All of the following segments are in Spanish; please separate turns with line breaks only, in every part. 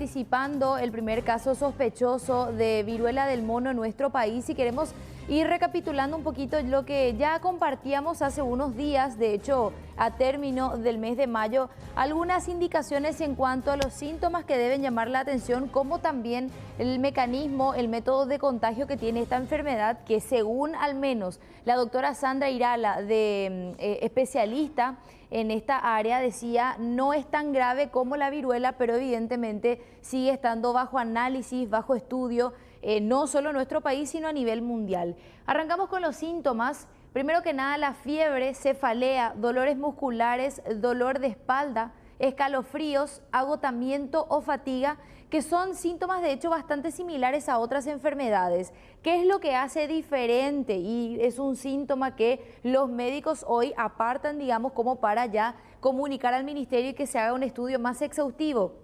anticipando el primer caso sospechoso de viruela del mono en nuestro país y queremos ir recapitulando un poquito lo que ya compartíamos hace unos días, de hecho a término del mes de mayo, algunas indicaciones en cuanto a los síntomas que deben llamar la atención, como también el mecanismo, el método de contagio que tiene esta enfermedad, que según al menos la doctora Sandra Irala, especialista en esta área, decía no es tan grave como la viruela, pero evidentemente sigue estando bajo análisis, bajo estudio, no solo en nuestro país, sino a nivel mundial. Arrancamos con los síntomas. Primero que nada, la fiebre, cefalea, dolores musculares, dolor de espalda, escalofríos, agotamiento o fatiga, que son síntomas de hecho bastante similares a otras enfermedades. ¿Qué es lo que hace diferente? Y es un síntoma que los médicos hoy apartan, digamos, como para ya comunicar al ministerio y que se haga un estudio más exhaustivo.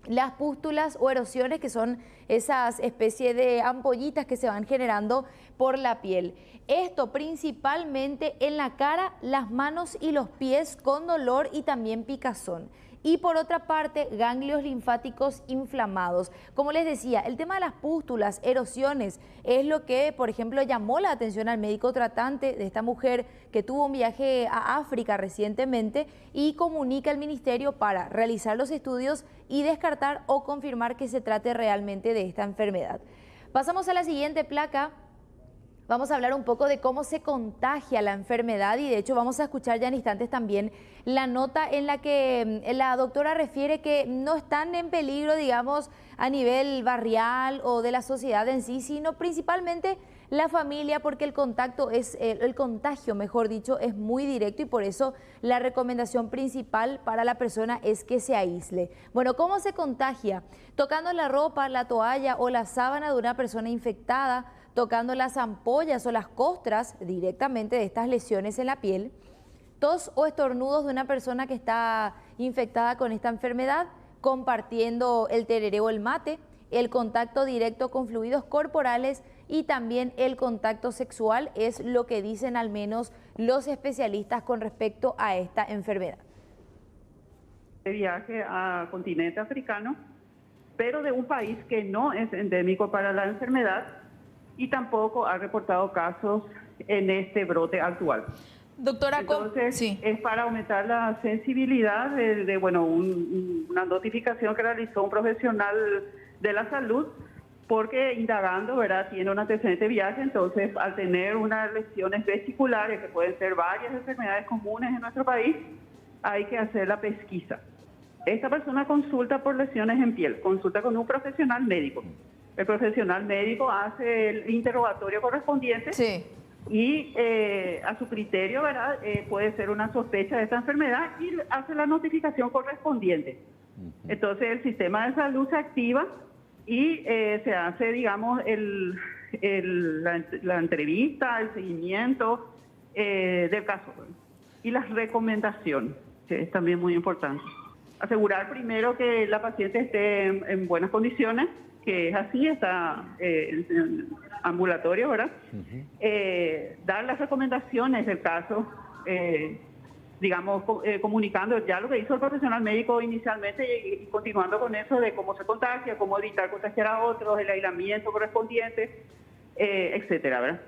Las pústulas o erosiones, que son esas especies de ampollitas que se van generando por la piel. Esto principalmente en la cara, las manos y los pies con dolor y también picazón. Y por otra parte, ganglios linfáticos inflamados. Como les decía, el tema de las pústulas, erosiones, es lo que, por ejemplo, llamó la atención al médico tratante de esta mujer que tuvo un viaje a África recientemente y comunica al ministerio para realizar los estudios y descartar o confirmar que se trate realmente de esta enfermedad. Pasamos a la siguiente placa. Vamos a hablar un poco de cómo se contagia la enfermedad y de hecho vamos a escuchar ya en instantes también la nota en la que la doctora refiere que no están en peligro, digamos, a nivel barrial o de la sociedad en sí, sino principalmente la familia, porque el contagio, mejor dicho, es muy directo y por eso la recomendación principal para la persona es que se aísle. Bueno, ¿cómo se contagia? Tocando la ropa, la toalla o la sábana de una persona infectada, tocando las ampollas o las costras directamente de estas lesiones en la piel, tos o estornudos de una persona que está infectada con esta enfermedad, compartiendo el tereré o el mate, el contacto directo con fluidos corporales y también el contacto sexual, es lo que dicen al menos los especialistas con respecto a esta enfermedad.
De viaje a continente africano, pero de un país que no es endémico para la enfermedad y tampoco ha reportado casos en este brote actual.
Doctora,
entonces
sí,
es para aumentar la sensibilidad de una notificación que realizó un profesional de la salud, porque indagando, ¿verdad?, tiene un antecedente de viaje, entonces al tener unas lesiones vesiculares, que pueden ser varias enfermedades comunes en nuestro país, hay que hacer la pesquisa. Esta persona consulta por lesiones en piel, consulta con un profesional médico. El profesional médico hace el interrogatorio correspondiente.
Sí.
Y a su criterio, ¿verdad?, puede ser una sospecha de esta enfermedad y hace la notificación correspondiente. Entonces el sistema de salud se activa y se hace, digamos, la entrevista, el seguimiento del caso y las recomendaciones, que es también muy importante. Asegurar primero que la paciente esté en buenas condiciones, que es así, está en ambulatorio, ¿verdad? Dar las recomendaciones del caso, digamos, comunicando ya lo que hizo el profesional médico inicialmente y continuando con eso de cómo se contagia, cómo evitar contagiar a otros, el aislamiento correspondiente, etcétera, ¿verdad?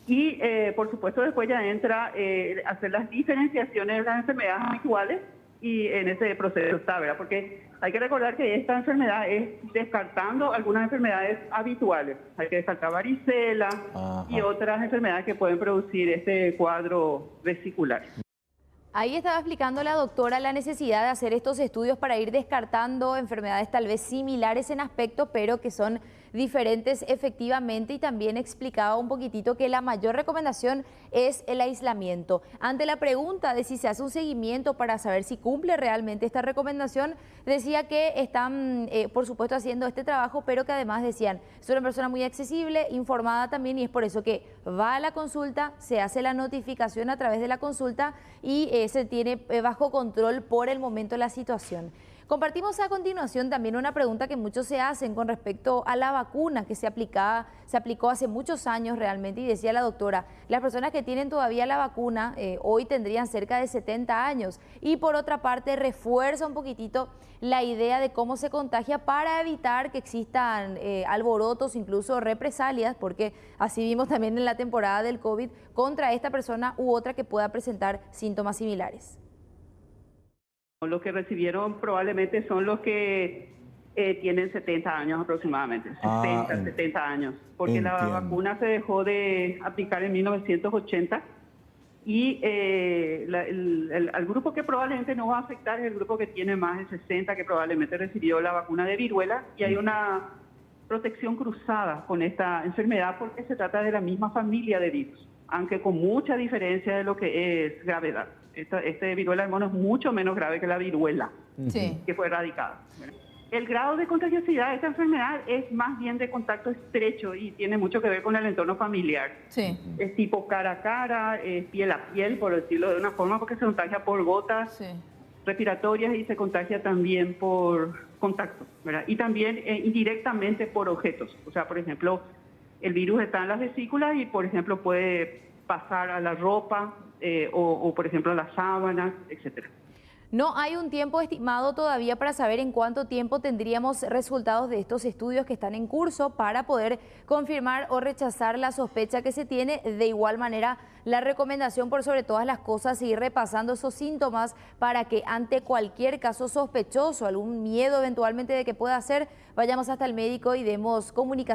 Y, por supuesto, después ya entra hacer las diferenciaciones de las enfermedades habituales y en ese proceso está, ¿verdad? Porque hay que recordar que esta enfermedad es descartando algunas enfermedades habituales. Hay que descartar varicela y otras enfermedades que pueden producir este cuadro vesicular.
Ahí estaba explicando la doctora la necesidad de hacer estos estudios para ir descartando enfermedades tal vez similares en aspecto, pero que son diferentes efectivamente, y también explicaba un poquitito que la mayor recomendación es el aislamiento. Ante la pregunta de si se hace un seguimiento para saber si cumple realmente esta recomendación, decía que están, por supuesto, haciendo este trabajo, pero que además decían, es una persona muy accesible, informada también, y es por eso que va a la consulta, se hace la notificación a través de la consulta y se tiene bajo control por el momento la situación. Compartimos a continuación también una pregunta que muchos se hacen con respecto a la vacuna que se aplicó hace muchos años realmente, y decía la doctora, las personas que tienen todavía la vacuna hoy tendrían cerca de 70 años, y por otra parte refuerza un poquitito la idea de cómo se contagia para evitar que existan alborotos, incluso represalias, porque así vimos también en la temporada del COVID contra esta persona u otra que pueda presentar síntomas similares.
Los que recibieron probablemente son los que tienen 70 años aproximadamente, 70 años, porque
Entiendo.
la vacuna se dejó de aplicar en 1980 y al grupo que probablemente no va a afectar es el grupo que tiene más de 60, que probablemente recibió la vacuna de viruela, y hay una protección cruzada con esta enfermedad porque se trata de la misma familia de virus, aunque con mucha diferencia de lo que es gravedad. Este viruela del mono es mucho menos grave que la viruela, que fue erradicada. El grado de contagiosidad de esta enfermedad es más bien de contacto estrecho y tiene mucho que ver con el entorno familiar.
Sí.
Es tipo cara a cara, es piel a piel, por decirlo de una forma, porque se contagia por gotas respiratorias y se contagia también por contacto, ¿verdad? Y también indirectamente por objetos. O sea, por ejemplo, el virus está en las vesículas y, por ejemplo, puede pasar a la ropa o, por ejemplo, a las sábanas, etcétera.
No hay un tiempo estimado todavía para saber en cuánto tiempo tendríamos resultados de estos estudios que están en curso para poder confirmar o rechazar la sospecha que se tiene. De igual manera, la recomendación por sobre todas las cosas, seguir repasando esos síntomas para que ante cualquier caso sospechoso, algún miedo eventualmente de que pueda ser, vayamos hasta el médico y demos comunicación.